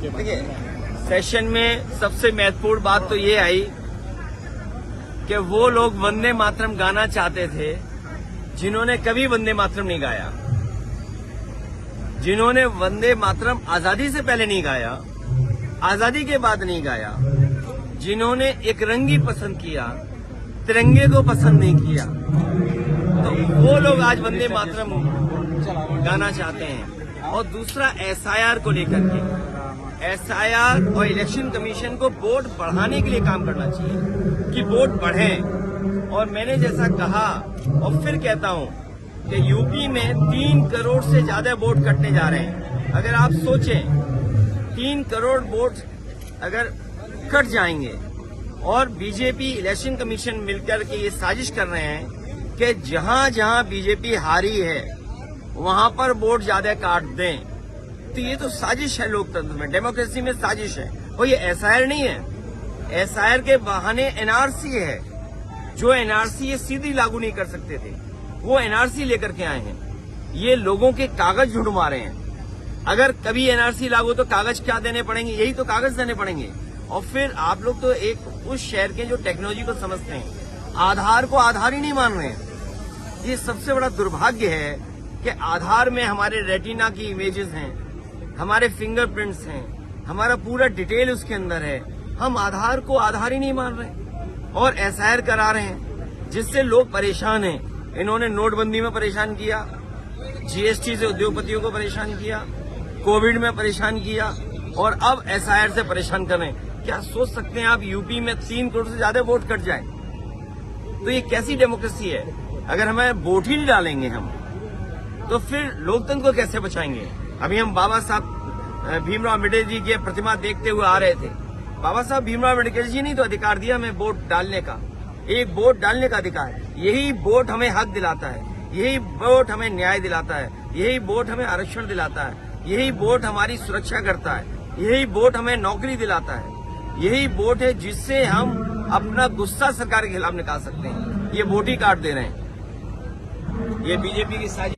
देखिए, सेशन में सबसे महत्वपूर्ण बात तो ये आई कि वो लोग वंदे मातरम गाना चाहते थे जिन्होंने कभी वंदे मातरम नहीं गाया, जिन्होंने वंदे मातरम आजादी से पहले नहीं गाया, आजादी के बाद नहीं गाया, जिन्होंने एक रंगी पसंद किया, तिरंगे को पसंद नहीं किया, तो वो लोग आज वंदे मातरम गाना चाहते हैं। और दूसरा एसआईआर को लेकर के, एसआईआर और इलेक्शन कमीशन को वोट बढ़ाने के लिए काम करना चाहिए कि वोट बढ़े। और मैंने जैसा कहा और फिर कहता हूं कि यूपी में 3 करोड़ से ज्यादा वोट कटने जा रहे हैं। अगर आप सोचें 3 करोड़ वोट अगर कट जाएंगे और बीजेपी इलेक्शन कमीशन मिलकर के ये साजिश कर रहे हैं कि जहां जहां बीजेपी हारी है वहां पर वोट ज्यादा काट दें, तो ये तो साजिश है। लोकतंत्र में, डेमोक्रेसी में साजिश है। और ये एसआईआर नहीं है, एसआईआर के बहाने एनआरसी है। जो एनआरसी ये सीधी लागू नहीं कर सकते थे, वो एनआरसी लेकर के आए हैं। ये लोगों के कागज ढूंढवा रहे हैं। अगर कभी एनआरसी लागू तो कागज क्या देने पड़ेंगे? यही तो कागज देने पड़ेंगे। और फिर आप लोग तो एक उस शहर के जो टेक्नोलॉजी को समझते हैं, आधार को आधार ही नहीं मान रहे हैं। ये सबसे बड़ा दुर्भाग्य है कि आधार में हमारे रेटिना की इमेजेस हैं, हमारे फिंगरप्रिंट्स हैं, हमारा पूरा डिटेल उसके अंदर है। हम आधार को आधार ही नहीं मान रहे और एसआईआर करा रहे हैं, जिससे लोग परेशान हैं। इन्होंने नोटबंदी में परेशान किया, जीएसटी से उद्योगपतियों को परेशान किया, कोविड में परेशान किया और अब एसआईआर से परेशान कर रहे हैं। क्या सोच सकते हैं आप यूपी में 3 करोड़ से ज्यादा वोट कट जाए? तो ये कैसी डेमोक्रेसी है? अगर हमें वोट ही नहीं डालेंगे हम, तो फिर लोकतंत्र को कैसे बचाएंगे? अभी हम बाबा साहब भीमराव अम्बेडकर जी की प्रतिमा देखते हुए आ रहे थे। बाबा साहब भीमराव अम्बेडकर जी ने तो अधिकार दिया हमें वोट डालने का, एक वोट डालने का अधिकार। यही वोट हमें हक दिलाता है, यही वोट हमें न्याय दिलाता है, यही वोट हमें आरक्षण दिलाता है, यही वोट हमारी सुरक्षा करता है, यही वोट हमें नौकरी दिलाता है, यही वोट है जिससे हम अपना गुस्सा सरकार के खिलाफ निकाल सकते हैं। ये वोट ही काट दे रहे हैं। ये बीजेपी की साजिश